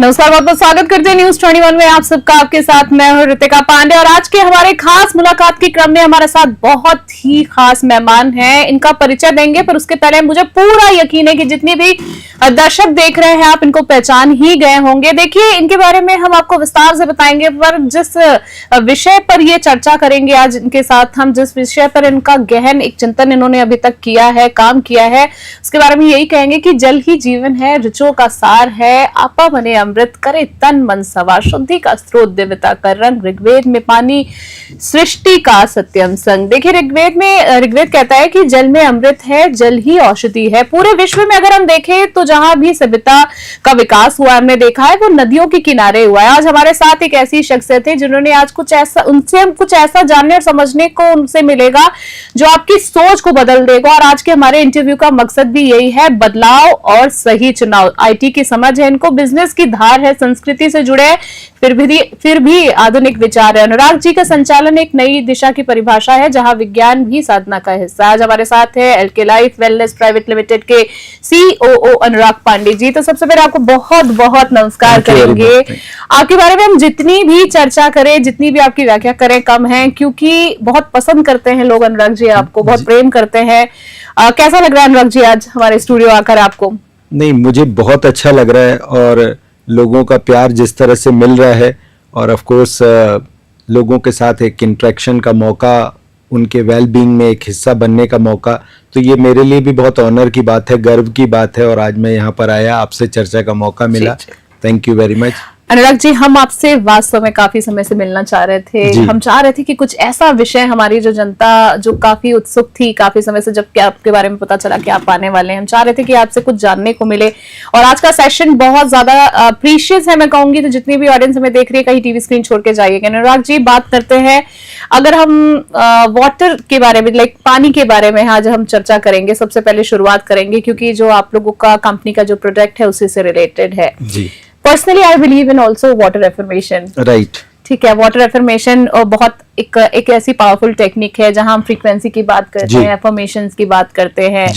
नमस्कार, बहुत बहुत स्वागत करते हैं न्यूज 21 में आप सबका। आपके साथ मैं हूं ऋतिका पांडे और आज के हमारे खास मुलाकात के क्रम में हमारे साथ बहुत ही खास मेहमान हैं। इनका परिचय देंगे, पर उसके पहले मुझे पूरा यकीन है कि जितनी भी दर्शक देख रहे हैं आप इनको पहचान ही गए होंगे। देखिए, इनके बारे में हम आपको विस्तार से बताएंगे, पर जिस विषय पर ये चर्चा करेंगे आज इनके साथ हम, जिस विषय पर इनका गहन एक चिंतन इन्होंने अभी तक किया है, काम किया है, उसके बारे में यही कहेंगे कि जल ही जीवन है, ऋचों का सार है, आपा बने अमृत, करे तन मन सवार, शुद्धि का स्रोत, दिव्यता का रंग, ऋग्वेद में पानी, सृष्टि का सत्यम संग। देखिए, ऋग्वेद कहता है कि जल में अमृत है, जल ही औषधि है। पूरे विश्व में अगर हम देखें तो जहां भी सभ्यता का विकास हुआ हमने देखा है वो नदियों के किनारे हुआ है। आज हमारे साथ एक ऐसी शख्सियत है जिन्होंने आज कुछ ऐसा, उनसे हम कुछ ऐसा जानने और समझने को उनसे मिलेगा जो आपकी सोच को बदल देगा। और आज के हमारे इंटरव्यू का मकसद भी यही है, बदलाव और सही चुनाव। आईटी की समझ है इनको, बिजनेस की धार है, संस्कृति से जुड़े हैं, फिर भी आधुनिक विचार है। अनुराग जी का संचालन एक नई दिशा की परिभाषा है जहां विज्ञान भी साधना का हिस्सा। आज हमारे साथ है LK life wellness private limited के सीओओ अनुराग पांडे जी। तो सबसे पहले आपको बहुत बहुत नमस्कार करेंगे। आपके बारे में हम जितनी भी चर्चा करें, जितनी भी आपकी व्याख्या करें कम है, क्योंकि बहुत पसंद करते हैं लोग अनुराग जी, आपको बहुत प्रेम करते हैं। कैसा लग रहा है अनुराग जी आज हमारे स्टूडियो आकर आपको? नहीं, मुझे बहुत अच्छा लग रहा है और लोगों का प्यार जिस तरह से मिल रहा है और ऑफ कोर्स लोगों के साथ एक इंटरेक्शन का मौका, उनके वेल बीइंग में एक हिस्सा बनने का मौका, तो ये मेरे लिए भी बहुत ऑनर की बात है, गर्व की बात है। और आज मैं यहाँ पर आया, आपसे चर्चा का मौका मिला। Thank you very much. Anurag ji, हम आपसे वास्तव में काफी समय से मिलना चाह रहे थे। हम चाह रहे थे कि कुछ ऐसा विषय, हमारी जो जनता जो काफी उत्सुक थी काफी समय से, जब आपके बारे में पता चला कि आप आने वाले हैं, हम चाह रहे थे कि आपसे कुछ जानने को मिले। और आज का सेशन बहुत ज्यादा प्रीशियस है मैं कहूंगी, तो जितनी भी ऑडियंस हमें देख रही है कहीं टीवी स्क्रीन छोड़ के जाइएगा। अनुराग जी, बात करते हैं, अगर हम वाटर के बारे में, लाइक पानी के बारे में आज हम चर्चा करेंगे। सबसे पहले शुरुआत करेंगे क्योंकि जो आप लोगों का कंपनी का जो प्रोडक्ट है उसी से रिलेटेड है जी। Personally I believe in also water affirmation, right? ठीक है, वाटर एफर्मेशन बहुत एक ऐसी पावरफुल टेक्निक है जहां हम फ्रीक्वेंसी की बात करते हैं, एफर्मेशंस की बात करते हैं।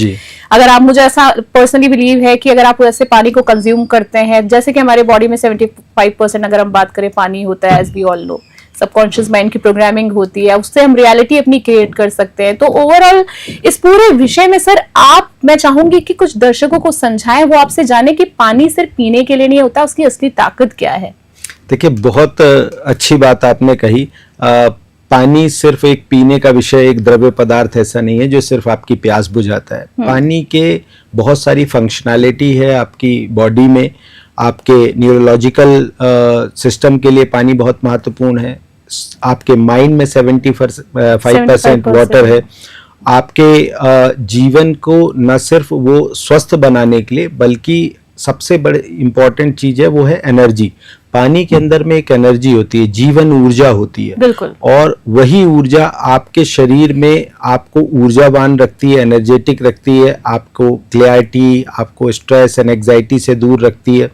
अगर आप, मुझे ऐसा पर्सनली बिलीव है कि अगर आप ऐसे पानी को कंज्यूम करते हैं, जैसे कि हमारे बॉडी में 75% अगर हम बात करें पानी होता है, as we all know, subconscious mind की प्रोग्रामिंग होती है, उससे हम रियलिटी अपनी क्रिएट कर सकते हैं। तो ओवरऑल इस पूरे विषय में सर मैं चाहूंगी कि कुछ दर्शकों को समझाएं, वो आपसे जाने कि पानी सिर्फ पीने के लिए नहीं होता, उसकी असली ताकत क्या है। देखिए, बहुत अच्छी बात आपने कही। पानी सिर्फ एक पीने का विषय, एक द्रव्य पदार्थ ऐसा नहीं है जो सिर्फ आपकी प्यास बुझाता है। पानी के बहुत सारी फंक्शनैलिटी है आपकी बॉडी में। आपके न्यूरोलॉजिकल सिस्टम के लिए पानी बहुत महत्वपूर्ण है। आपके माइंड में 75% वाटर है। आपके जीवन को न सिर्फ वो स्वस्थ बनाने के लिए, बल्कि सबसे बड़ी इंपॉर्टेंट चीज है वो है एनर्जी। पानी के अंदर में एक एनर्जी होती है, जीवन ऊर्जा होती है, बिल्कुल। और वही ऊर्जा आपके शरीर में आपको ऊर्जावान रखती है, एनर्जेटिक रखती है, आपको क्लैरिटी, आपको स्ट्रेस एंड एंग्जाइटी से दूर रखती है।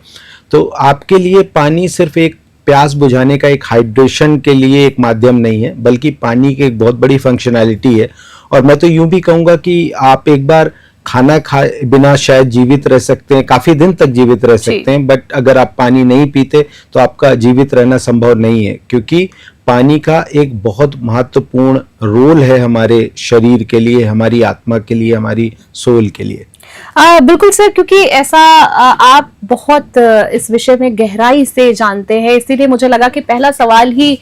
तो आपके लिए पानी सिर्फ एक प्यास बुझाने का, एक हाइड्रेशन के लिए एक माध्यम नहीं है, बल्कि पानी की एक बहुत बड़ी फंक्शनैलिटी है। और मैं तो यूं भी कहूँगा कि आप एक बार खाना खाए बिना शायद जीवित रह सकते हैं, काफी दिन तक जीवित रह सकते हैं, बट अगर आप पानी नहीं पीते तो आपका जीवित रहना संभव नहीं है, क्योंकि पानी का एक बहुत महत्वपूर्ण रोल है हमारे शरीर के लिए, हमारी आत्मा के लिए, हमारी सोल के लिए। बिल्कुल सर, क्योंकि ऐसा आप बहुत इस विषय में गहराई से जानते हैं, इसीलिए मुझे लगा कि पहला सवाल ही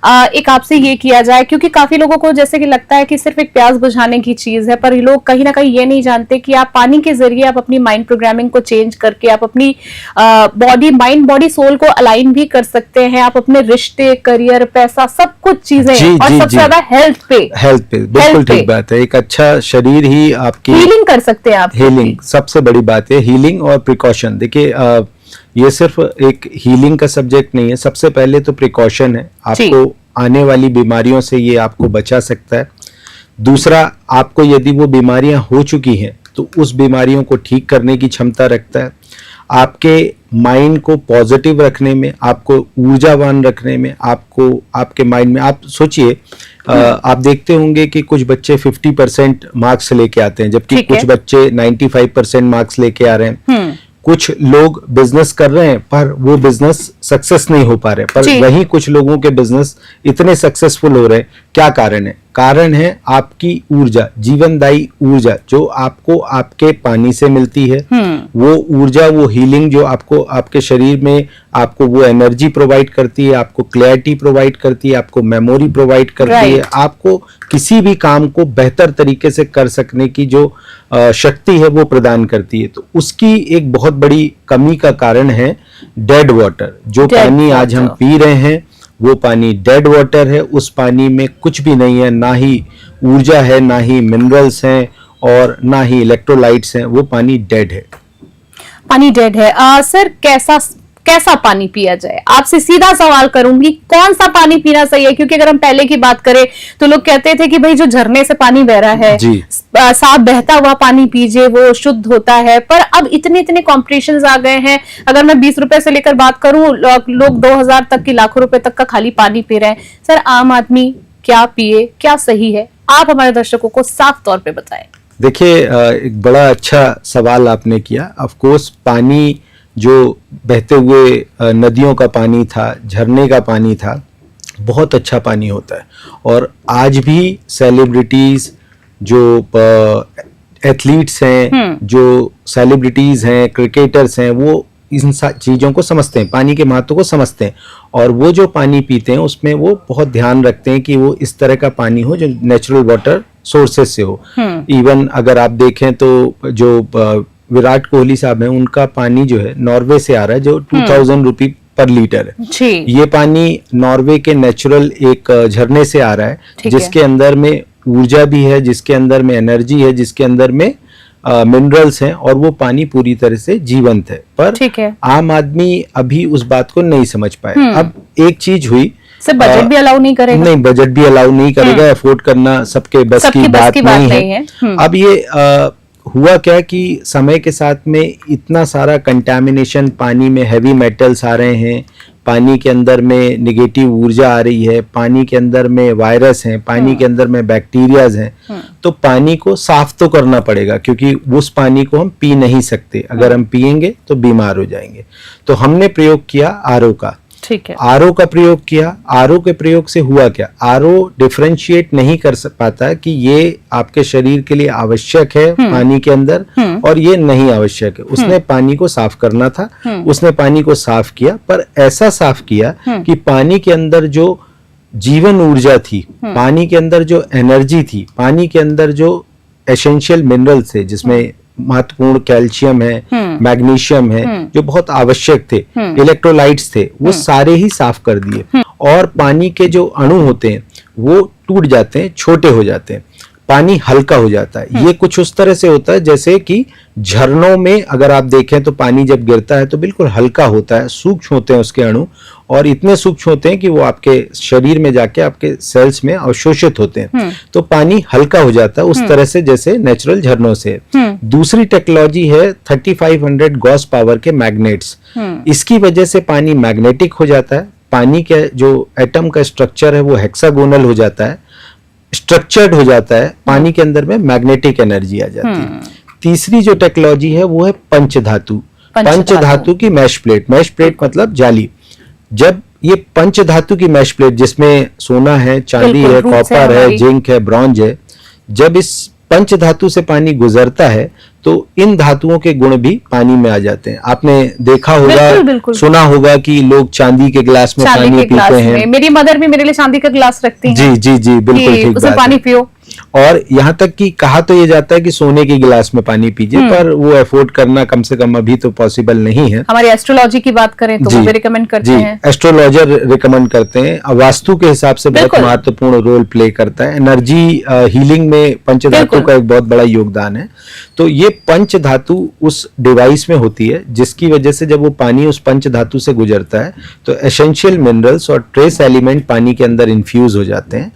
एक आपसे ये किया जाए, क्योंकि काफी लोगों को जैसे कि लगता है कि सिर्फ एक प्यास बुझाने की चीज है, पर लोग कहीं ना कहीं ये नहीं जानते कि आप पानी के जरिए आप अपनी माइंड प्रोग्रामिंग को चेंज करके आप अपनी बॉडी, माइंड, बॉडी, सोल को अलाइन भी कर सकते हैं। आप अपने रिश्ते, करियर, पैसा, सब कुछ चीजें, और सबसे ज्यादा हेल्थ पे बिल्कुल ठीक बात है। एक अच्छा शरीर ही आपकी हीलिंग कर सकते हैं आप। हीलिंग सबसे बड़ी बात है, हीलिंग और प्रिकॉशन। देखिए, ये सिर्फ एक हीलिंग का सब्जेक्ट नहीं है, सबसे पहले तो प्रिकॉशन है। आपको आने वाली बीमारियों से ये आपको बचा सकता है। दूसरा, आपको यदि वो बीमारियां हो चुकी हैं तो उस बीमारियों को ठीक करने की क्षमता रखता है। आपके माइंड को पॉजिटिव रखने में, आपको ऊर्जावान रखने में, आपको आपके माइंड में, आप सोचिए, आप देखते होंगे कि कुछ बच्चे 50% मार्क्स लेके आते हैं, जबकि कुछ बच्चे 95% मार्क्स लेके आ रहे हैं। कुछ लोग बिजनेस कर रहे हैं पर वो बिजनेस सक्सेस नहीं हो पा रहे, पर जी। वहीं कुछ लोगों के बिजनेस इतने सक्सेसफुल हो रहे हैं। क्या कारण है? कारण है आपकी ऊर्जा, जीवनदायी ऊर्जा जो आपको आपके पानी से मिलती है। वो ऊर्जा, वो हीलिंग जो आपको आपके शरीर में आपको वो एनर्जी प्रोवाइड करती है, आपको क्लैरिटी प्रोवाइड करती है, आपको मेमोरी प्रोवाइड करती है, Right. आपको किसी भी काम को बेहतर तरीके से कर सकने की जो शक्ति है वो प्रदान करती है। तो उसकी एक बहुत बड़ी कमी का कारण है डेड वाटर। जो Dead पानी आज हम water. पी रहे हैं वो पानी डेड वाटर है। उस पानी में कुछ भी नहीं है, ना ही ऊर्जा है, ना ही मिनरल्स हैं और ना ही इलेक्ट्रोलाइट्स हैं। वो पानी डेड है। पानी डेड है। सर कैसा पानी पिया जाए? आपसे सीधा सवाल करूंगी, कौन सा पानी पीना सही है? क्योंकि अगर हम पहले की बात करें तो लोग कहते थे कि भाई जो झरने से पानी बह रहा है, जी। साफ बहता हुआ पानी पीजिए, वो शुद्ध होता है। पर अब इतने कॉम्पिटिशन्स आ गए हैं। अगर मैं 20 रुपए से लेकर बात करूं, लोग 2000 तक की, लाखों रुपए तक का खाली पानी पी रहे हैं। सर आम आदमी क्या पिए, क्या सही है? आप हमारे दर्शकों को साफ तौर पे बताएं। देखिए, एक बड़ा अच्छा सवाल आपने किया। ऑफ कोर्स पानी जो बहते हुए नदियों का पानी था, झरने का पानी था, बहुत अच्छा पानी होता है। और आज भी सेलिब्रिटीज जो एथलीट्स हैं, जो सेलिब्रिटीज हैं, क्रिकेटर्स हैं, वो इन चीज़ों को समझते हैं, पानी के महत्व को समझते हैं। और वो जो पानी पीते हैं उसमें वो बहुत ध्यान रखते हैं कि वो इस तरह का पानी हो जो नेचुरल वाटर सोर्सेस से हो। इवन अगर आप देखें तो जो विराट कोहली साहब हैं, उनका पानी जो है नॉर्वे से आ रहा है, जो 2000 रुपी पर लीटर है। जी। ये पानी नॉर्वे के नेचुरल एक झरने से आ रहा है, ठीक है। जिसके अंदर में ऊर्जा भी है, जिसके अंदर में एनर्जी है, जिसके अंदर में मिनरल्स हैं, और वो पानी पूरी तरह से जीवंत है। पर ठीक है। आम आदमी अभी उस बात को नहीं समझ पाए। अब एक चीज हुई, सर बजट भी अलाउ नहीं करेगा। नहीं, बजट भी अलाउ नहीं करेगा, अफोर्ड करना सबके बस की बात नहीं है। अब ये हुआ क्या कि समय के साथ में इतना सारा कंटामिनेशन, पानी में हैवी मेटल्स आ रहे हैं, पानी के अंदर में नेगेटिव ऊर्जा आ रही है, पानी के अंदर में वायरस हैं, पानी के अंदर में बैक्टीरियाज हैं। तो पानी को साफ तो करना पड़ेगा, क्योंकि उस पानी को हम पी नहीं सकते। अगर हम पिएंगे तो बीमार हो जाएंगे। तो हमने प्रयोग किया आरओ का। ठीक है। आरओ का प्रयोग किया। आरओ के प्रयोग से हुआ क्या? आरओ डिफरेंशिएट नहीं कर पाता कि ये आपके शरीर के लिए आवश्यक है पानी के अंदर और ये नहीं आवश्यक है। उसने पानी को साफ करना था, उसने पानी को साफ किया, पर ऐसा साफ किया कि पानी के अंदर जो जीवन ऊर्जा थी, पानी के अंदर जो एनर्जी थी, पानी के अंदर जो एसेंशियल मिनरल्स थे, जिसमें महत्वपूर्ण कैल्शियम है, मैग्नीशियम है, जो बहुत आवश्यक थे, इलेक्ट्रोलाइट्स थे, वो सारे ही साफ कर दिए। और पानी के जो अणु होते हैं वो टूट जाते हैं, छोटे हो जाते हैं, पानी हल्का हो जाता है। ये कुछ उस तरह से होता है जैसे कि झरनों में अगर आप देखें तो पानी जब गिरता है तो बिल्कुल हल्का होता है, सूक्ष्म होते हैं उसके अणु, और इतने सूक्ष्म होते हैं कि वो आपके शरीर में जाके आपके सेल्स में अवशोषित होते हैं। तो पानी हल्का हो जाता है उस तरह से जैसे नेचुरल झरनों से। दूसरी टेक्नोलॉजी है 3500 गॉस पावर के मैग्नेट्स। इसकी वजह से पानी मैग्नेटिक हो जाता है। पानी के जो एटम का स्ट्रक्चर है वो हेक्सागोनल हो जाता है, स्ट्रक्चर्ड हो जाता है, पानी के अंदर में मैग्नेटिक एनर्जी आ जाती है। तीसरी जो टेक्नोलॉजी है वो है पंचधातु। पंचधातु की मैश प्लेट। मैश प्लेट मतलब जाली। जब ये पंचधातु की मैश प्लेट, जिसमें सोना है, चांदी है, कॉपर है, जिंक है, ब्रॉन्ज है, जब इस पंचधातु से पानी गुजरता है तो इन धातुओं के गुण भी पानी में आ जाते हैं। आपने देखा होगा, सुना होगा कि लोग चांदी के गिलास में पानी पीते हैं। मेरी मदर भी मेरे लिए चांदी का गिलास रखती है। जी जी जी, बिल्कुल ठीक बात है। पानी पियो। और यहाँ तक कि कहा तो ये जाता है कि सोने के गिलास में पानी पीजिए, पर वो अफोर्ड करना कम से कम अभी तो पॉसिबल नहीं है। हमारी एस्ट्रोलॉजी की बात करें तो वो भी रिकमेंड करते हैं। एस्ट्रोलॉजर रिकमेंड करते हैं। वास्तु के हिसाब से बहुत महत्वपूर्ण रोल प्ले करता है। एनर्जी हीलिंग में पंचधातु का एक बहुत बड़ा योगदान है। तो ये पंचधातु उस डिवाइस में होती है, जिसकी वजह से जब वो पानी उस पंचधातु से गुजरता है तो एसेंशियल मिनरल्स और ट्रेस एलिमेंट पानी के अंदर इन्फ्यूज हो जाते हैं।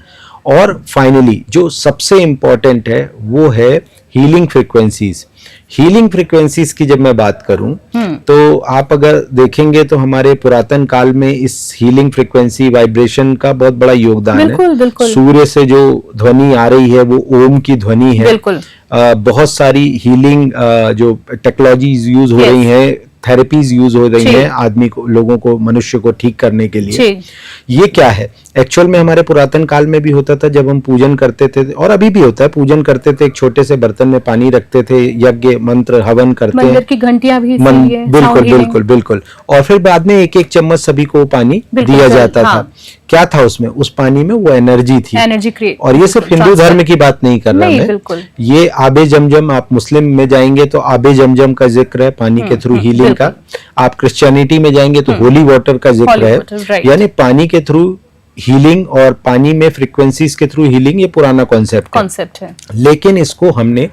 और फाइनली जो सबसे इंपॉर्टेंट है वो है हीलिंग फ्रीक्वेंसीज। हीलिंग फ्रीक्वेंसीज की जब मैं बात करूं तो आप अगर देखेंगे तो हमारे पुरातन काल में इस हीलिंग फ्रीक्वेंसी वाइब्रेशन का बहुत बड़ा योगदान बिल्कुल, है। बिल्कुल। सूर्य से जो ध्वनि आ रही है वो ओम की ध्वनि है। बिल्कुल। बहुत सारी हीलिंग जो टेक्नोलॉजीज यूज हो रही हैं, थेरेपीज यूज हो रही हैं आदमी को, लोगों को, मनुष्य को ठीक करने के लिए। ये क्या है एक्चुअल में? हमारे पुरातन काल में भी होता था, जब हम पूजन करते थे और अभी भी होता है, पूजन करते थे, एक छोटे से बर्तन में पानी रखते थे, यज्ञ मंत्र हवन करते हैं, मंदिर की घंटियां भी बिल्कुल बिल्कुल बिल्कुल, और फिर बाद में एक एक चम्मच सभी को पानी दिया जाता था। क्या था उसमें? उस पानी में वो एनर्जी थी, एनर्जी क्रिएट। और ये सिर्फ हिंदू धर्म की बात नहीं कर रहा मैं, ये आबे जमजम, आप मुस्लिम में जाएंगे तो आबे जमजम का जिक्र है पानी के थ्रू हीलिंग का, आप क्रिश्चियनिटी में जाएंगे तो होली वाटर का जिक्र है, यानी पानी के थ्रू हीलिंग और पानी में फ्रीक्वेंसीज के थ्रू हीलिंग, ये पुराना कॉन्सेप्ट है। लेकिन इसको हमने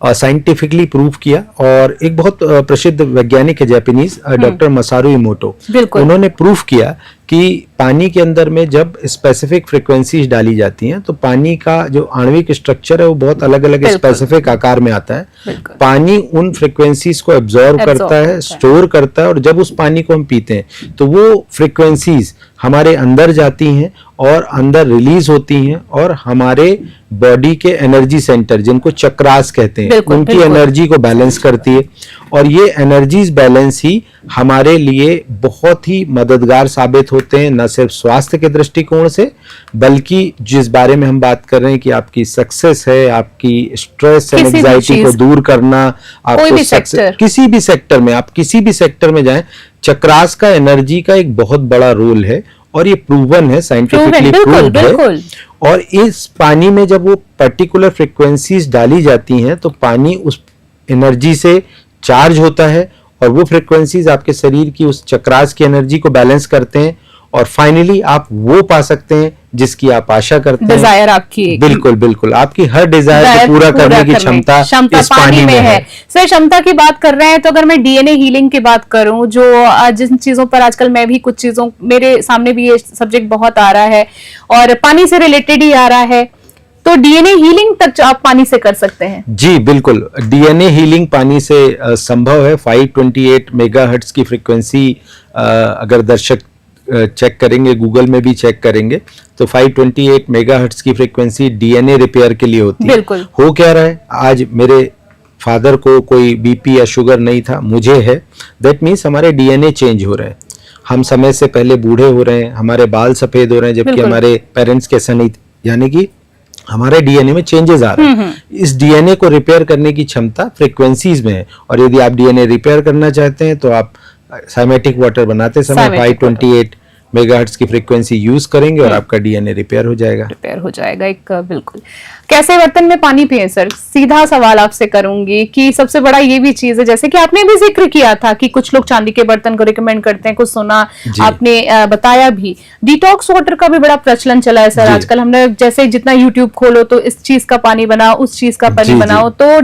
साइंटिफिकली प्रूव किया, और एक बहुत प्रसिद्ध वैज्ञानिक है जापानीज, डॉक्टर मसारू इमोटो, उन्होंने प्रूफ किया कि पानी के अंदर में जब स्पेसिफिक फ्रीक्वेंसीज डाली जाती हैं तो पानी का जो आणविक स्ट्रक्चर है वो बहुत अलग अलग स्पेसिफिक आकार में आता है। पानी उन फ्रीक्वेंसीज को एब्जॉर्ब करता है, स्टोर करता है, और जब उस पानी को हम पीते हैं तो वो फ्रीक्वेंसीज हमारे अंदर जाती हैं और अंदर रिलीज होती हैं, और हमारे बॉडी के एनर्जी सेंटर, जिनको चक्रास कहते हैं, उनकी एनर्जी को बैलेंस करती है। और ये एनर्जीज बैलेंस ही हमारे लिए बहुत ही मददगार साबित होते हैं, न सिर्फ स्वास्थ्य के दृष्टिकोण से, बल्कि जिस बारे में हम बात कर रहे हैं कि आपकी सक्सेस है, आपकी स्ट्रेस एंड एंजाइटी को दूर करना, आपको किसी भी सेक्टर में, आप किसी भी सेक्टर में जाएं, चक्रास का एनर्जी का एक बहुत बड़ा रोल है, और ये प्रूवन है, साइंटिफिकली प्रूव्ड है। और इस पानी में जब वो पर्टिकुलर फ्रीक्वेंसीज डाली जाती हैं तो पानी उस एनर्जी से चार्ज होता है, और वो फ्रीक्वेंसीज आपके शरीर की उस चक्रास की एनर्जी को बैलेंस करते हैं, और फाइनली आप वो पा सकते हैं जिसकी आप आशा करते हैं। डिजायर आपकी, बिल्कुल बिल्कुल, आपकी हर डिजायर को पूरा करने की क्षमता इस पानी में है। सर, क्षमता की बात कर रहे हैं तो अगर मैं डीएनए हीलिंग की बात करूं, जो जिन चीजों पर आजकल मैं भी कुछ चीजों, मेरे सामने भी ये सब्जेक्ट बहुत आ रहा है और पानी से रिलेटेड ही आ रहा है, तो डीएनए हीलिंग तक आप पानी से कर सकते हैं? जी बिल्कुल, डीएनए हीलिंग पानी से संभव है। 528 मेगाहर्ट्ज की फ्रीक्वेंसी अगर दर्शक चेक करेंगे, गूगल में भी चेक करेंगे, तो 528 मेगाहर्ट्ज की फ्रीक्वेंसी डीएनए रिपेयर के लिए होती है। हो क्या रहा है, आज मेरे फादर को कोई बीपी या शुगर नहीं था, मुझे है, दैट मीन्स हमारे डीएनए चेंज हो रहे हैं, हम समय से पहले बूढ़े हो रहे हैं, हमारे बाल सफेद हो रहे हैं, जबकि हमारे पेरेंट्स के ऐसा नहीं, यानी कि हमारे डीएनए में चेंजेस आ रहे हैं। इस डीएनए को रिपेयर करने की क्षमता फ्रीक्वेंसीज में है, और यदि आप डीएनए रिपेयर करना चाहते हैं तो आप साइमेटिक वाटर बनाते समय 528 मेगाहर्ट्ज की फ्रीक्वेंसी यूज करेंगे और आपका डीएनए रिपेयर हो जाएगा। एक बिल्कुल। कैसे बर्तन में पानी पिए सर? सीधा सवाल आपसे करूंगी कि सबसे बड़ा ये भी चीज है, जैसे कि आपने भी जिक्र किया था कि कुछ लोग चांदी के बर्तन को रिकमेंड करते हैं, कुछ सुना आपने बताया भी, डिटॉक्स वाटर का भी बड़ा प्रचलन चला है सर आजकल। हमने जैसे जितना यूट्यूब खोलो तो इस चीज का पानी बनाओ, उस चीज का पानी बनाओ, तो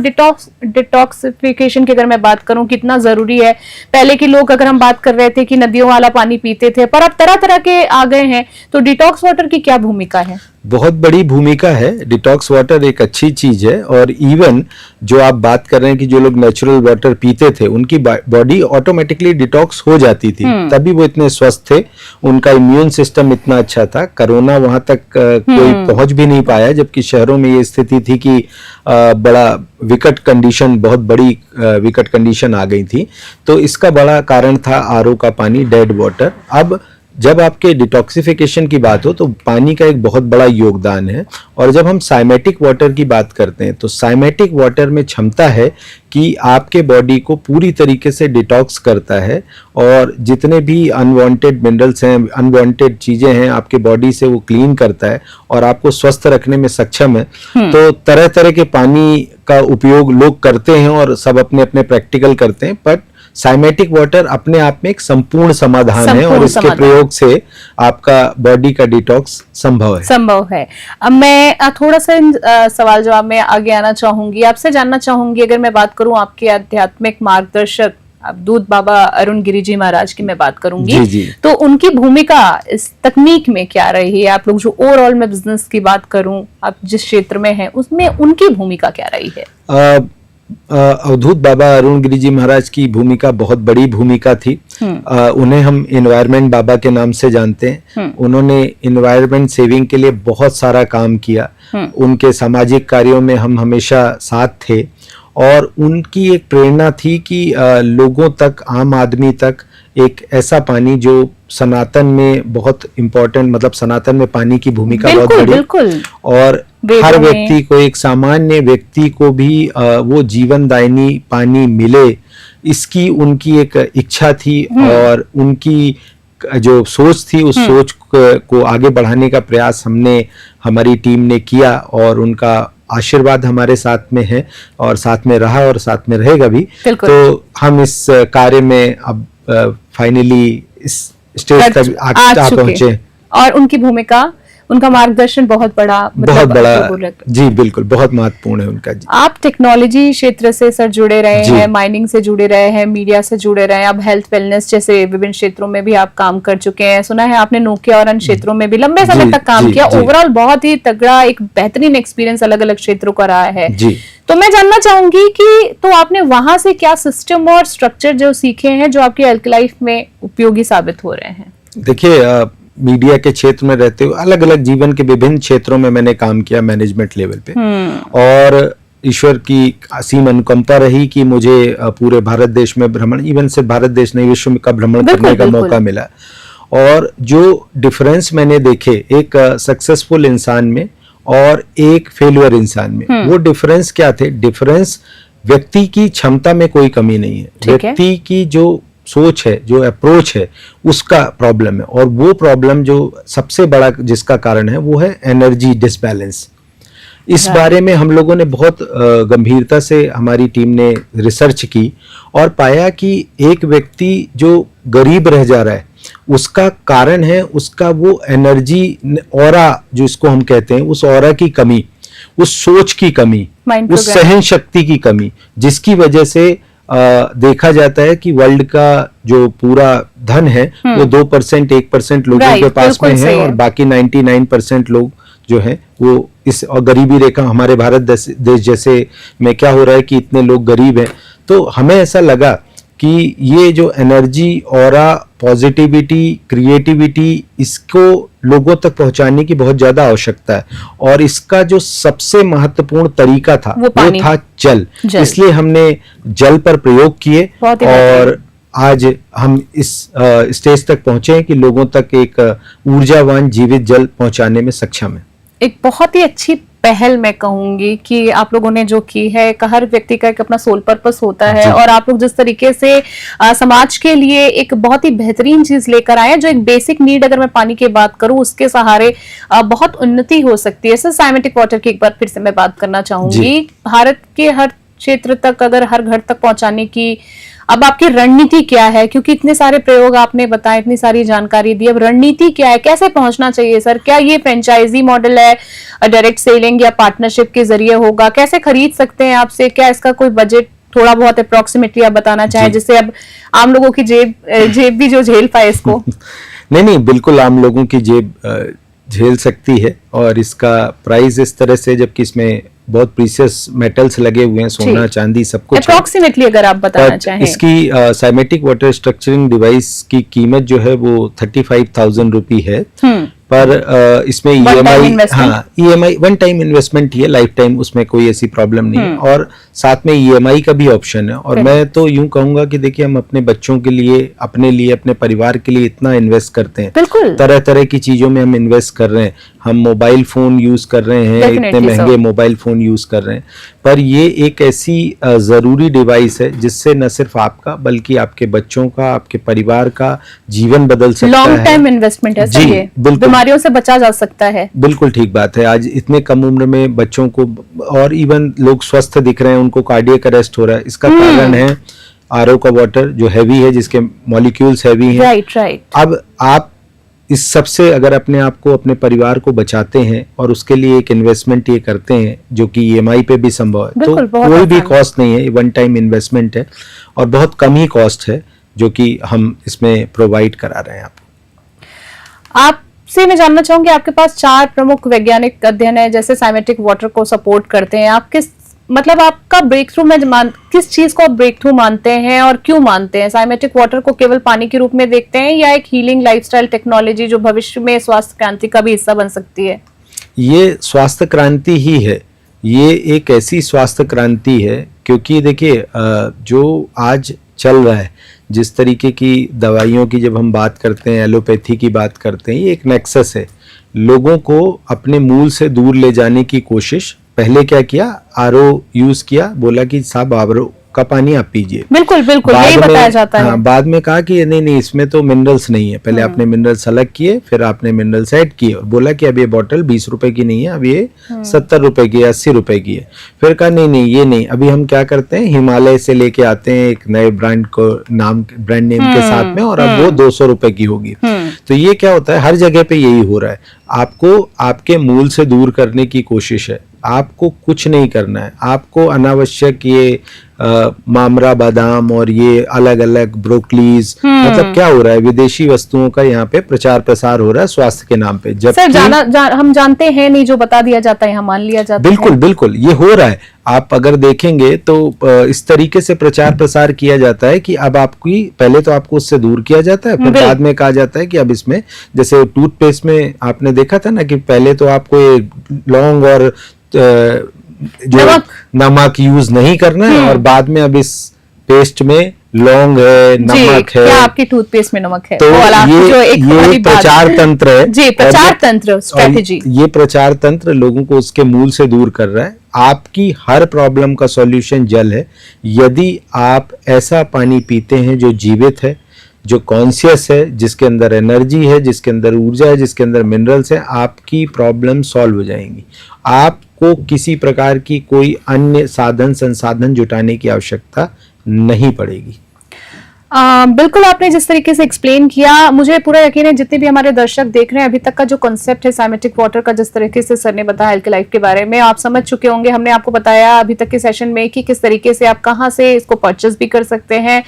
डिटॉक्सिफिकेशन की अगर मैं बात करूं कितना जरूरी है। पहले के लोग, अगर हम बात कर रहे थे कि नदियों वाला पानी पीते थे, पर अब तरह तरह के आ गए हैं, तो डिटॉक्स वाटर की क्या भूमिका है? बहुत बड़ी भूमिका है। डिटॉक्स वाटर एक अच्छी चीज है, और इवन जो आप बात कर रहे हैं कि जो लोग नेचुरल वाटर पीते थे उनकी बॉडी ऑटोमेटिकली डिटॉक्स हो जाती थी, तभी वो इतने स्वस्थ थे, उनका इम्यून सिस्टम इतना अच्छा था, कोरोना वहां तक कोई पहुंच भी नहीं पाया, जबकि शहरों में ये स्थिति थी कि बड़ा विकट कंडीशन, बहुत बड़ी विकट कंडीशन आ गई थी। तो इसका बड़ा कारण था आरओ का पानी, डेड वाटर। अब जब आपके डिटॉक्सिफिकेशन की बात हो तो पानी का एक बहुत बड़ा योगदान है। और जब हम साइमेटिक वाटर की बात करते हैं तो साइमेटिक वाटर में क्षमता है कि आपके बॉडी को पूरी तरीके से डिटॉक्स करता है, और जितने भी अनवांटेड मिनरल्स हैं, अनवांटेड चीजें हैं आपके बॉडी से, वो क्लीन करता है और आपको स्वस्थ रखने में सक्षम है। तो तरह तरह के पानी का उपयोग लोग करते हैं और सब अपने अपने प्रैक्टिकल करते हैं, बट साइमेटिक वाटर अपने आप में एक संपूर्ण समाधान है, और इसके प्रयोग से आपका बॉडी का डिटॉक्स संभव है। अब मैं थोड़ा सा सवाल जवाब में आगे आना चाहूंगी, आपसे जानना चाहूंगी, अगर मैं बात करूं आपके आध्यात्मिक मार्गदर्शक अवधूत बाबा अरुण गिरी जी महाराज की मैं बात करूंगी, तो उनकी भूमिका इस तकनीक में क्या रही है? आप लोग जो ओवरऑल में बिजनेस की बात करूं, आप जिस क्षेत्र में हैं उसमें उनकी भूमिका क्या रही है? अवधूत बाबा अरुण गिरी जी महाराज की भूमिका बहुत बड़ी भूमिका थी। उन्हें हम एनवायरनमेंट बाबा के नाम से जानते हैं। उन्होंने एनवायरनमेंट सेविंग के लिए बहुत सारा काम किया। उनके सामाजिक कार्यों में हम हमेशा साथ थे और उनकी एक प्रेरणा थी कि लोगों तक, आम आदमी तक एक ऐसा पानी जो सनातन में बहुत इम्पोर्टेंट, मतलब सनातन में पानी की भूमिका बहुत बड़ी और हर व्यक्ति को, एक सामान्य व्यक्ति को भी वो जीवनदायिनी पानी मिले, इसकी उनकी एक इच्छा थी और उनकी जो सोच थी उस सोच को आगे बढ़ाने का प्रयास हमारी टीम ने किया और उनका आशीर्वाद हमारे साथ में है और साथ में रहा और साथ में रहेगा भी। तो हम इस कार्य में अब फाइनली इस स्टेज तक आ पहुंचे और उनकी भूमिका, उनका मार्गदर्शन बहुत बड़ा जी बिल्कुल बहुत महत्वपूर्ण है उनका जी। आप टेक्नोलॉजी क्षेत्र से सर जुड़े रहे हैं, माइनिंग से जुड़े रहे हैं, मीडिया से जुड़े रहे हैं, अब हेल्थ वेलनेस जैसे विभिन्न क्षेत्रों में भी आप काम कर चुके हैं। सुना है आपने नोकिया और अन्य क्षेत्रों में भी लंबे समय तक काम किया। ओवरऑल बहुत ही तगड़ा एक बेहतरीन एक्सपीरियंस अलग अलग क्षेत्रों का रहा है। तो मैं जानना चाहूंगी कि तो आपने वहां से क्या सिस्टम और स्ट्रक्चर जो सीखे हैं जो आपकी हेल्थ लाइफ में उपयोगी साबित हो रहे हैं? देखिए, मीडिया के क्षेत्र में रहते हुए अलग अलग जीवन के विभिन्न क्षेत्रों में मैंने काम किया मैनेजमेंट लेवल पे और ईश्वर की असीम अनुकंपा रही कि मुझे पूरे भारत देश में भ्रमण, इवन सिर्फ भारत देश नहीं विश्व का भ्रमण करने का मौका मिला और जो डिफरेंस मैंने देखे एक सक्सेसफुल इंसान में और एक फेल्यूर इंसान में, वो डिफरेंस क्या थे? डिफरेंस व्यक्ति की क्षमता में कोई कमी नहीं है, व्यक्ति की जो सोच है, जो अप्रोच है, उसका प्रॉब्लम है और वो प्रॉब्लम जो सबसे बड़ा जिसका कारण है वो है एनर्जी डिसबैलेंस। इस बारे में हम लोगों ने बहुत गंभीरता से हमारी टीम ने रिसर्च की और पाया कि एक व्यक्ति जो गरीब रह जा रहा है उसका कारण है उसका वो एनर्जी ऑरा, जो इसको हम कहते हैं, उस ऑरा की कमी, उस सोच की कमी, उस सहन शक्ति की कमी, जिसकी वजह से देखा जाता है कि वर्ल्ड का जो पूरा धन है वो 2%, 1% लोगों के पास में है और बाकी 99% लोग जो है वो इस और गरीबी रेखा, हमारे भारत देश जैसे में क्या हो रहा है कि इतने लोग गरीब हैं। तो हमें ऐसा लगा कि ये जो एनर्जी, ऑरा, पॉजिटिविटी, क्रिएटिविटी, इसको लोगों तक पहुंचाने की बहुत ज्यादा आवश्यकता है और इसका जो सबसे महत्वपूर्ण तरीका था वो था जल। इसलिए हमने जल पर प्रयोग किए और आज हम इस स्टेज तक पहुंचे हैं कि लोगों तक एक ऊर्जावान जीवित जल पहुंचाने में सक्षम है। एक बहुत ही अच्छी पहल मैं कहूंगी कि आप लोगों ने जो की है, हर व्यक्ति का एक अपना सोल पर्पस होता है और आप लोग जिस तरीके से समाज के लिए एक बहुत ही बेहतरीन चीज लेकर आए, जो एक बेसिक नीड, अगर मैं पानी की बात करूं, उसके सहारे बहुत उन्नति हो सकती है। सर, साइमेटिक वाटर की एक बार फिर से मैं बात करना चाहूंगी, भारत के हर क्षेत्र तक, अगर हर घर तक पहुंचाने की अब आपकी रणनीति क्या है? क्योंकि इतने सारे प्रयोग आपने बताए, इतनी सारी जानकारी दी, अब रणनीति क्या है, कैसे पहुंचना चाहिए सर? क्या ये फ्रेंचाइजी मॉडल है, डायरेक्ट सेलिंग या पार्टनरशिप के जरिए होगा? कैसे खरीद सकते हैं आपसे? क्या इसका कोई बजट थोड़ा बहुत अप्रोक्सीमेटली आप बताना चाहें, जिससे अब आम लोगों की जेब भी जो झेल पाए इसको? नहीं, बिल्कुल आम लोगों की जेब झेल सकती है और इसका प्राइस इस तरह से, जबकि इसमें बहुत प्रीशियस मेटल्स लगे हुए हैं, सोना, चांदी, सब कुछ अप्रोक्सीमेटली अगर आप बताना चाहें। इसकी साइमेटिक वाटर स्ट्रक्चरिंग डिवाइस की कीमत जो है वो 35,000 रुपी है, पर इसमें ईएमआई वन टाइम इन्वेस्टमेंट ही है, लाइफ टाइम उसमें कोई ऐसी प्रॉब्लम नहीं है और साथ में ईएमआई का भी ऑप्शन है। और मैं तो यूं कहूंगा कि देखिए, हम अपने बच्चों के लिए, अपने लिए, अपने परिवार के लिए इतना इन्वेस्ट करते हैं, तरह तरह की चीजों में हम इन्वेस्ट कर रहे हैं, हम मोबाइल फोन यूज कर रहे हैं, इतने महंगे मोबाइल फोन यूज कर रहे हैं, पर ये एक ऐसी जरूरी डिवाइस है जिससे न सिर्फ आपका बल्कि आपके बच्चों का, आपके परिवार का जीवन बदल सकता है। लॉन्ग टाइम इन्वेस्टमेंट है जी, बिल्कुल, बीमारियों से बचा जा सकता है। बिल्कुल ठीक बात है। आज इतने कम उम्र में बच्चों को, और इवन लोग स्वस्थ दिख रहे हैं, उनको कार्डियक अरेस्ट हो रहा है, इसका कारण है आरओ का वाटर जो हैवी है, जिसके मॉलिक्यूल्स हैवी हैं। राइट। अब आप इस सबसे अगर अपने आप को, अपने परिवार को बचाते हैं और उसके लिए एक इन्वेस्टमेंट ये करते हैं जो कि ईएमआई पे भी संभव है, तो कोई भी कॉस्ट नहीं है, वन टाइम इन्वेस्टमेंट है और बहुत कम ही कॉस्ट है जो कि हम इसमें प्रोवाइड करा रहे हैं आपसे मैं जानना चाहूंगी, आपके पास 4 प्रमुख वैज्ञानिक अध्ययन है जैसे साइमेटिक वाटर को सपोर्ट करते हैं, आप किस मतलब आपका ब्रेक थ्रू में किस चीज को आप ब्रेक थ्रू मानते हैं और क्यों मानते हैं? साइमेटिक वाटर को केवल पानी के रूप में देखते हैं या एक हीलिंग लाइफस्टाइल टेक्नोलॉजी जो भविष्य में स्वास्थ्य क्रांति का भी हिस्सा बन सकती है? ये स्वास्थ्य क्रांति ही है। ये एक ऐसी स्वास्थ्य क्रांति है क्योंकि देखिए जो आज चल रहा है, जिस तरीके की दवाइयों की जब हम बात करते हैं, एलोपैथी की बात करते हैं, ये एक नेक्सस है। लोगों को अपने मूल से दूर ले जाने की कोशिश। पहले क्या किया, आरओ यूज किया, बोला कि साहब आरओ का पानी आप पीजिए। बिल्कुल बिल्कुल, यही बताया जाता है। बाद में कहा कि नहीं इसमें तो मिनरल्स नहीं है। पहले आपने मिनरल्स अलग किए, फिर आपने मिनरल्स ऐड किए और बोला कि अब ये बॉटल 20 रुपए की नहीं है, अब ये 70 रुपए की, 80 रुपए की है। फिर कहा नहीं ये नहीं, अभी हम क्या करते हैं, हिमालय से लेके आते हैं एक नए ब्रांड नेम के साथ में, और अब वो 200 रुपए की होगी। तो ये क्या होता है, हर जगह पे यही हो रहा है। आपको आपके मूल से दूर करने की कोशिश है। आपको कुछ नहीं करना है। आपको अनावश्यक ये मामरा बादाम और ये अलग अलग ब्रोकलीज, मतलब क्या हो रहा है, विदेशी वस्तुओं का यहाँ पे प्रचार प्रसार हो रहा है स्वास्थ्य के नाम पे। जब सर हम जानते हैं नहीं, जो बता दिया जाता है यहाँ मान लिया जाता है। बिल्कुल बिल्कुल ये हो रहा है। आप अगर देखेंगे तो इस तरीके से प्रचार प्रसार किया जाता है कि अब आपकी, पहले तो आपको उससे दूर किया जाता है, फिर बाद में कहा जाता है कि अब इसमें, जैसे टूथपेस्ट में आपने देखा था ना कि पहले तो आपको ये लौंग और जो नमक यूज नहीं करना है, और बाद में अब इस पेस्ट में लौंग है, नमक है। क्या आपकी टूथपेस्ट में नमक है? तो ये प्रचार तंत्र है जी, प्रचार तंत्र स्ट्रेटेजी। ये प्रचार तंत्र लोगों को उसके मूल से दूर कर रहा है। आपकी हर प्रॉब्लम का सॉल्यूशन जल है। यदि आप ऐसा पानी पीते हैं जो जीवित है, जो कॉन्शियस है, जिसके अंदर एनर्जी है, जिसके अंदर ऊर्जा है, जिसके अंदर मिनरल्स है, आपकी प्रॉब्लम सॉल्व हो जाएंगी। आपको किसी प्रकार की कोई अन्य साधन संसाधन जुटाने की आवश्यकता नहीं पड़ेगी। बिल्कुल, आपने जिस तरीके से एक्सप्लेन किया, मुझे पूरा यकीन है जितने भी हमारे दर्शक देख रहे हैं, अभी तक का जो कॉन्सेप्ट है साइमेटिक वाटर का, जिस तरीके से सर ने बताया हेल्थ लाइफ के बारे में, आप समझ चुके होंगे। हमने आपको बताया अभी तक के सेशन में कि किस तरीके से आप कहां से इसको परचेस भी कर सकते हैं।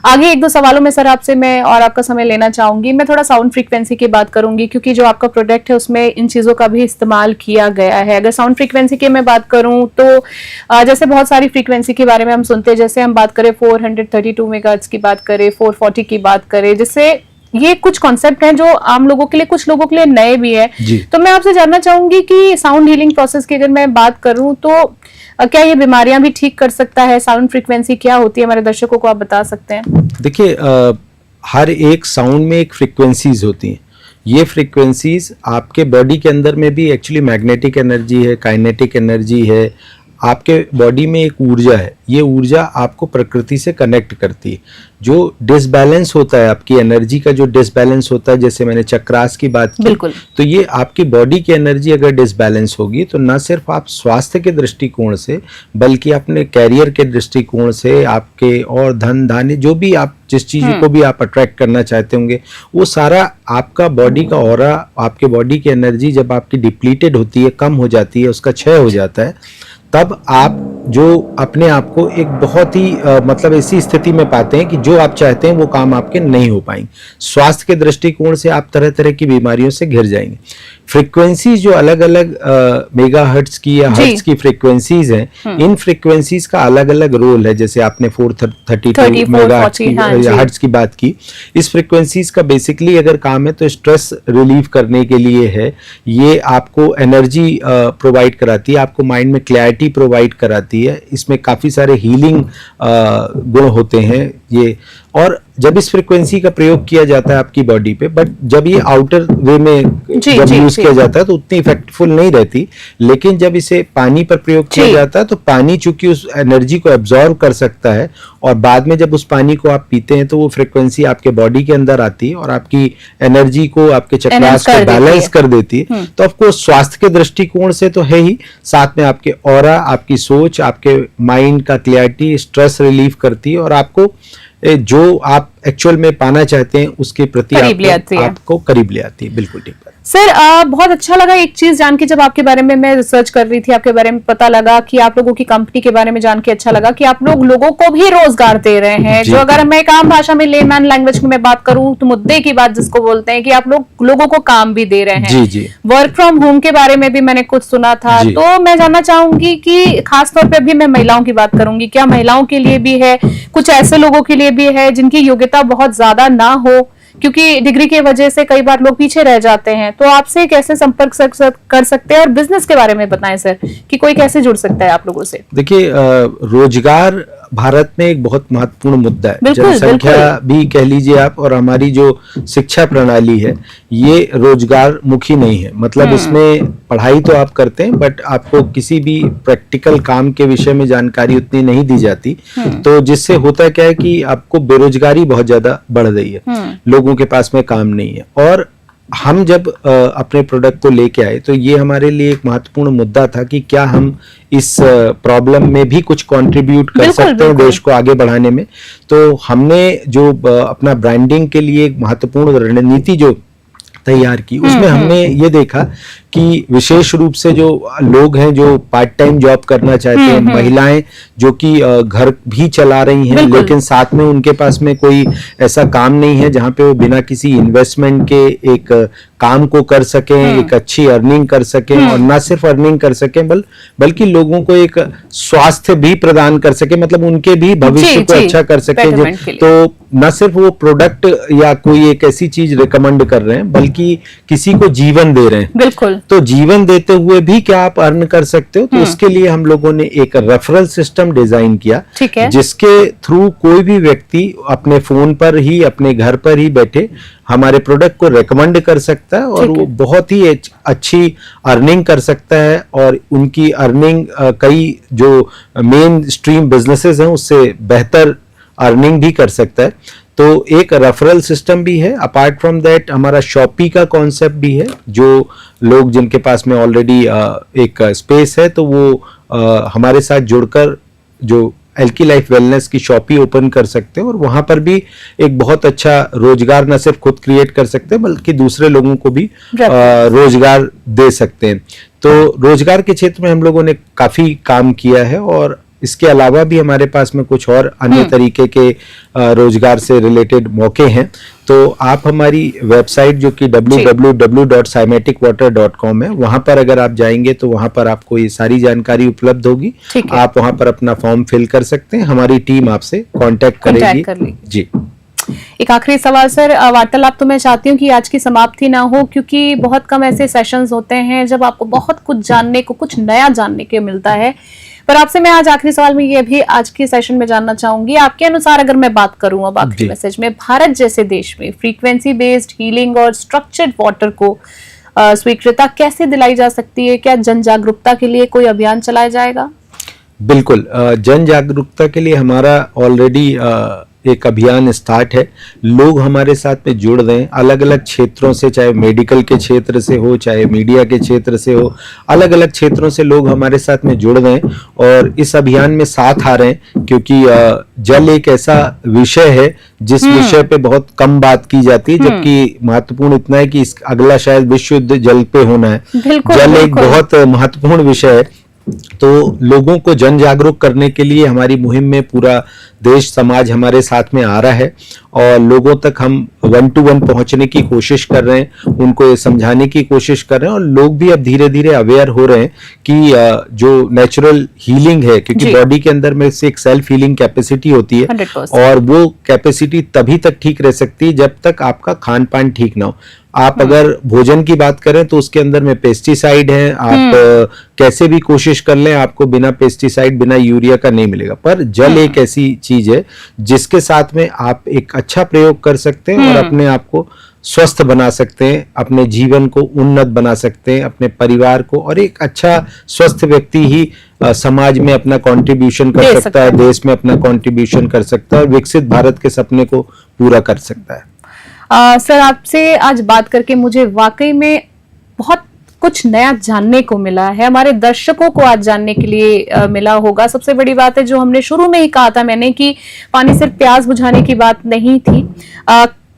आगे एक दो सवालों में सर आपसे मैं और आपका समय लेना चाहूंगी। मैं थोड़ा साउंड फ्रीक्वेंसी की बात करूंगी क्योंकि जो आपका प्रोडक्ट है उसमें इन चीजों का भी इस्तेमाल किया गया है। अगर साउंड फ्रीक्वेंसी की मैं बात करूं तो जैसे बहुत सारी फ्रीक्वेंसी के बारे में हम सुनते हैं, जैसे हम बात करें 432 मेगाहर्ट्ज की बात करें, 440 की बात करें, जिससे ये कुछ कॉन्सेप्ट हैं जो आम लोगों के लिए, कुछ लोगों के लिए नए भी है। तो मैं आपसे जानना चाहूंगी कि साउंड हीलिंग प्रोसेस की अगर मैं बात करूं तो क्या ये बीमारियां भी ठीक कर सकता है? साउंड फ्रीक्वेंसी क्या होती है, हमारे दर्शकों को आप बता सकते हैं? देखिए, हर एक साउंड में एक फ्रीक्वेंसीज होती हैं। ये फ्रीक्वेंसीज आपके बॉडी के अंदर में भी एक्चुअली मैग्नेटिक एनर्जी है, काइनेटिक एनर्जी है। आपके बॉडी में एक ऊर्जा है, ये ऊर्जा आपको प्रकृति से कनेक्ट करती है। जो डिसबैलेंस होता है, आपकी एनर्जी का जो डिसबैलेंस होता है, जैसे मैंने चक्रास की बात की, तो ये आपकी बॉडी की एनर्जी अगर डिसबैलेंस होगी तो न सिर्फ आप स्वास्थ्य के दृष्टिकोण से, बल्कि अपने कैरियर के दृष्टिकोण से, आपके और धन धान्य, जो भी आप जिस चीज को भी आप अट्रैक्ट करना चाहते होंगे, वो सारा आपका बॉडी का ऑरा, आपके बॉडी की एनर्जी जब आपकी डिप्लीटेड होती है, कम हो जाती है, उसका क्षय हो जाता है, तब आप जो अपने आप को एक बहुत ही मतलब ऐसी स्थिति में पाते हैं कि जो आप चाहते हैं वो काम आपके नहीं हो पाएंगे। स्वास्थ्य के दृष्टिकोण से आप तरह तरह की बीमारियों से घिर जाएंगे। फ्रीक्वेंसीज जो अलग अलग मेगाहर्ट्ज की या हर्ट्ज की फ्रीक्वेंसीज हैं, इन फ्रीक्वेंसीज का अलग अलग रोल है। जैसे आपने 432 मेगाहर्ट्ज की या हर्ट्ज की बात की, इस फ्रीक्वेंसीज का बेसिकली अगर काम है तो स्ट्रेस रिलीव करने के लिए है। ये आपको एनर्जी प्रोवाइड कराती है, आपको माइंड में क्लैरिटी प्रोवाइड कराती है। इसमें काफी सारे हीलिंग गुण होते हैं ये। और जब इस फ्रीक्वेंसी का प्रयोग किया जाता है आपकी बॉडी पे, बट जब ये आउटर वे में जब यूज किया जाता है तो उतनी इफेक्टफुल नहीं रहती। लेकिन जब इसे पानी पर प्रयोग किया जाता है तो पानी चूंकि उस एनर्जी को एब्जॉर्ब कर सकता है, और बाद में जब उस पानी को आप पीते हैं तो वो फ्रीक्वेंसी आपके बॉडी के अंदर आती है और आपकी एनर्जी को, आपके चक्रास को बैलेंस कर देती है। तो आपको स्वास्थ्य के दृष्टिकोण से तो है ही, साथ में आपके ऑरा, आपकी सोच, आपके माइंड का क्लैरिटी, स्ट्रेस रिलीफ करती है, और आपको जो आप एक्चुअल में पाना चाहते हैं उसके प्रति करीब ले आती है। आपको करीब ले आती है। बिल्कुल ठीक बात सर, बहुत अच्छा लगा एक चीज जान के, जब आपके बारे में मैं रिसर्च कर रही थी, आपके बारे में पता लगा कि आप लोगों की कंपनी के बारे में जान के अच्छा लगा कि आप लोग लोगों को भी रोजगार दे रहे हैं। जो अगर मैं एक आम भाषा में लेमैन लैंग्वेज में बात करूं तो मुद्दे की बात जिसको बोलते हैं कि आप लोग लोगों को काम भी दे रहे हैं। जी जी। वर्क फ्रॉम होम के बारे में भी मैंने कुछ सुना था, तो मैं जानना चाहूंगी कि खासतौर पर अभी मैं महिलाओं की बात करूंगी, क्या महिलाओं के लिए भी है, कुछ ऐसे लोगों के लिए भी है जिनकी योग्यता बहुत ज्यादा ना हो, क्योंकि डिग्री की वजह से कई बार लोग पीछे रह जाते हैं, तो आपसे कैसे संपर्क कर सकते हैं? और बिजनेस के बारे में बताएं सर कि कोई कैसे जुड़ सकता है आप लोगों से। देखिए, रोजगार भारत में एक बहुत महत्वपूर्ण मुद्दा है। जनसंख्या भी कह लीजिए आप, और हमारी जो शिक्षा प्रणाली है ये रोजगार मुखी नहीं है। मतलब इसमें पढ़ाई तो आप करते हैं बट आपको किसी भी प्रैक्टिकल काम के विषय में जानकारी उतनी नहीं दी जाती, तो जिससे होता क्या है कि आपको बेरोजगारी बहुत ज्यादा बढ़ रही है, लोगों के पास में काम नहीं है। और हम जब अपने प्रोडक्ट को लेके आए तो ये हमारे लिए एक महत्वपूर्ण मुद्दा था कि क्या हम इस प्रॉब्लम में भी कुछ कंट्रीब्यूट कर सकते हैं देश को आगे बढ़ाने में। तो हमने जो अपना ब्रांडिंग के लिए एक महत्वपूर्ण रणनीति जो तैयार की, उसमें हमने ये देखा कि विशेष रूप से जो लोग हैं जो पार्ट टाइम जॉब करना चाहते हैं, महिलाएं जो कि घर भी चला रही हैं लेकिन साथ में उनके पास में कोई ऐसा काम नहीं है जहां पे वो बिना किसी इन्वेस्टमेंट के एक काम को कर सकें, एक अच्छी अर्निंग कर सकें, और ना सिर्फ अर्निंग कर सकें बल्कि लोगों को एक स्वास्थ्य भी प्रदान कर सके, मतलब उनके भी भविष्य को अच्छा कर सके। तो न सिर्फ वो प्रोडक्ट या कोई एक ऐसी चीज रिकमेंड कर रहे हैं बल्कि किसी को जीवन दे रहे हैं। बिल्कुल। तो जीवन देते हुए भी क्या आप अर्न कर सकते हो, तो उसके लिए हम लोगों ने एक रेफरल सिस्टम डिजाइन किया, जिसके थ्रू कोई भी व्यक्ति अपने फोन पर ही, अपने घर पर ही बैठे हमारे प्रोडक्ट को रेकमेंड कर सकता है और वो बहुत ही अच्छी अर्निंग कर सकता है, और उनकी अर्निंग कई जो मेन स्ट्रीम बिजनेसेस हैं उससे बेहतर अर्निंग भी कर सकता है। तो एक रेफरल सिस्टम भी है। अपार्ट फ्रॉम दैट हमारा शॉपी का कॉन्सेप्ट भी है, जो लोग जिनके पास में ऑलरेडी एक स्पेस है तो वो हमारे साथ जुड़कर जो एल्की लाइफ वेलनेस की शॉपी ओपन कर सकते हैं, और वहां पर भी एक बहुत अच्छा रोजगार न सिर्फ खुद क्रिएट कर सकते हैं बल्कि दूसरे लोगों को भी रोजगार दे सकते हैं। तो रोजगार के क्षेत्र में हम लोगों ने काफी काम किया है, और इसके अलावा भी हमारे पास में कुछ और अन्य तरीके के रोजगार से रिलेटेड मौके हैं। तो आप हमारी वेबसाइट जो कि www.cymaticwater.com है, वहां पर अगर आप जाएंगे तो वहां पर आपको ये सारी जानकारी उपलब्ध होगी। आप वहां पर अपना फॉर्म फिल कर सकते हैं, हमारी टीम आपसे कांटेक्ट करेगी। जी। एक आखिरी सवाल सर, वार्तालाप तो मैं चाहती हूँ कि आज की समाप्ति ना हो, क्योंकि बहुत कम ऐसे सेशंस होते हैं जब आपको बहुत कुछ जानने को, कुछ नया जानने को मिलता है। पर आपसे मैं आज आखिरी सवाल में ये भी आज के सेशन में जानना चाहूंगी, आपके अनुसार अगर मैं बात करूं अब आखिरी मैसेज में, भारत जैसे देश में फ्रीक्वेंसी बेस्ड हीलिंग और स्ट्रक्चर्ड वाटर को स्वीकृतता कैसे दिलाई जा सकती है? क्या जन जागरूकता के लिए कोई अभियान चलाया जाएगा? बिल्कुल, जन जागरूकता के लिए हमारा ऑलरेडी एक अभियान स्टार्ट है। लोग हमारे साथ में जुड़ रहे हैं अलग अलग क्षेत्रों से, चाहे मेडिकल के क्षेत्र से हो, चाहे मीडिया के क्षेत्र से हो, अलग अलग क्षेत्रों से लोग हमारे साथ में जुड़ रहे हैं और इस अभियान में साथ आ रहे हैं, क्योंकि जल एक ऐसा विषय है जिस विषय पे बहुत कम बात की जाती है, जबकि महत्वपूर्ण इतना है कि इस अगला शायद विश्व युद्ध जल पे होना है। जल एक बहुत महत्वपूर्ण विषय है। तो लोगों को जन जागरूक करने के लिए हमारी मुहिम में पूरा देश समाज हमारे साथ में आ रहा है, और लोगों तक हम 1 to 1 पहुंचने की कोशिश कर रहे हैं, उनको ये समझाने की कोशिश कर रहे हैं, और लोग भी अब धीरे धीरे अवेयर हो रहे हैं कि जो नेचुरल हीलिंग है, क्योंकि बॉडी के अंदर में से एक सेल्फ हीलिंग कैपेसिटी होती है 100%। और वो कैपेसिटी तभी तक ठीक रह सकती है जब तक आपका खान पान ठीक ना हो। आप अगर भोजन की बात करें तो उसके अंदर में पेस्टिसाइड है, आप कैसे भी कोशिश कर लें आपको बिना पेस्टिसाइड, बिना यूरिया का नहीं मिलेगा। पर जल एक ऐसी चीज है जिसके साथ में आप एक अच्छा प्रयोग कर सकते हैं और अपने आप को स्वस्थ बना सकते हैं, अपने जीवन को उन्नत बना सकते हैं, अपने परिवार को, और एक अच्छा स्वस्थ व्यक्ति ही समाज में अपना कंट्रीब्यूशन कर सकता है, देश में अपना कंट्रीब्यूशन कर सकता है और विकसित भारत के सपने को पूरा कर सकता है। सर, आपसे आज बात करके मुझे वाकई में बहुत कुछ नया जानने को मिला है, हमारे दर्शकों को आज जानने के लिए मिला होगा। सबसे बड़ी बात है जो हमने शुरू में ही कहा था मैंने कि पानी सिर्फ प्यास बुझाने की बात नहीं थी,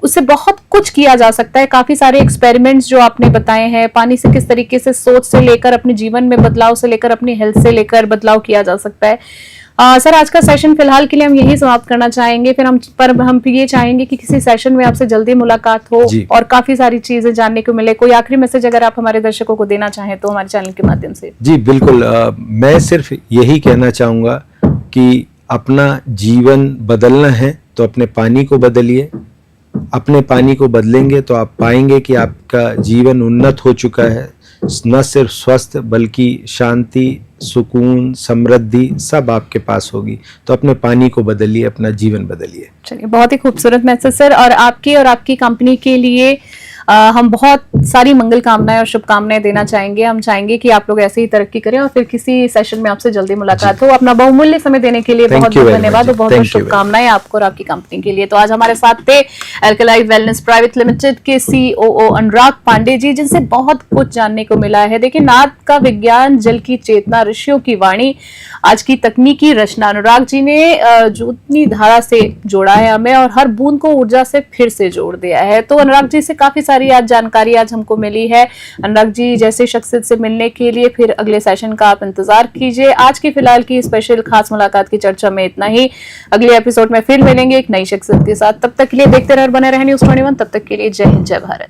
उससे बहुत कुछ किया जा सकता है। काफी सारे एक्सपेरिमेंट्स जो आपने बताए हैं, पानी से किस तरीके से सोच से लेकर अपने जीवन में बदलाव से लेकर अपनी हेल्थ से लेकर बदलाव किया जा सकता है। सर आज का सेशन फिलहाल के लिए हम यही समाप्त करना चाहेंगे, फिर हम ये चाहेंगे कि किसी सेशन में आपसे जल्दी मुलाकात हो और काफी सारी चीजें जानने को मिले। कोई आखिरी मैसेज अगर आप हमारे दर्शकों को देना चाहें तो हमारे चैनल के माध्यम से। जी बिल्कुल, मैं सिर्फ यही कहना चाहूंगा कि अपना जीवन बदलना है तो अपने पानी को बदलिए। अपने पानी को बदलेंगे तो आप पाएंगे कि आपका जीवन उन्नत हो चुका है, न सिर्फ स्वस्थ बल्कि शांति, सुकून, समृद्धि सब आपके पास होगी। तो अपने पानी को बदलिए, अपना जीवन बदलिए। चलिए, बहुत ही खूबसूरत मैसेज सर, और आपकी कंपनी के लिए हम बहुत सारी मंगल कामनाएं और शुभकामनाएं देना चाहेंगे। हम चाहेंगे कि आप लोग ऐसे ही तरक्की करें और फिर किसी सेशन में आपसे जल्दी मुलाकात हो। अपना बहुमूल्य समय देने के लिए बहुत बहुत धन्यवाद और बहुत बहुत शुभकामनाएं आपको और आपकी कंपनी के लिए। तो आज हमारे साथ थे अल्कलाइव वेलनेस प्राइवेट लिमिटेड के COO अनुराग पांडे जी, जिनसे बहुत कुछ जानने को मिला है। देखिए, नाद का विज्ञान, जल की चेतना, ऋषियों की वाणी, आज की तकनीकी रचना अनुराग जी ने ज्योत्नी धारा से जोड़ा है हमें और हर बूंद को ऊर्जा से फिर से जोड़ दिया है। तो अनुराग जी से काफी सारी आज जानकारी आज हमको मिली है। अनुराग जी जैसे शख्सियत से मिलने के लिए फिर अगले सेशन का आप इंतजार कीजिए। आज की फिलहाल की स्पेशल खास मुलाकात की चर्चा में इतना ही। अगले एपिसोड में फिर मिलेंगे एक नई शख्सियत के साथ। तब तक के लिए देखते रहे और बने रहे न्यूज़ 21। तब तक के लिए जय हिंद, जय भारत।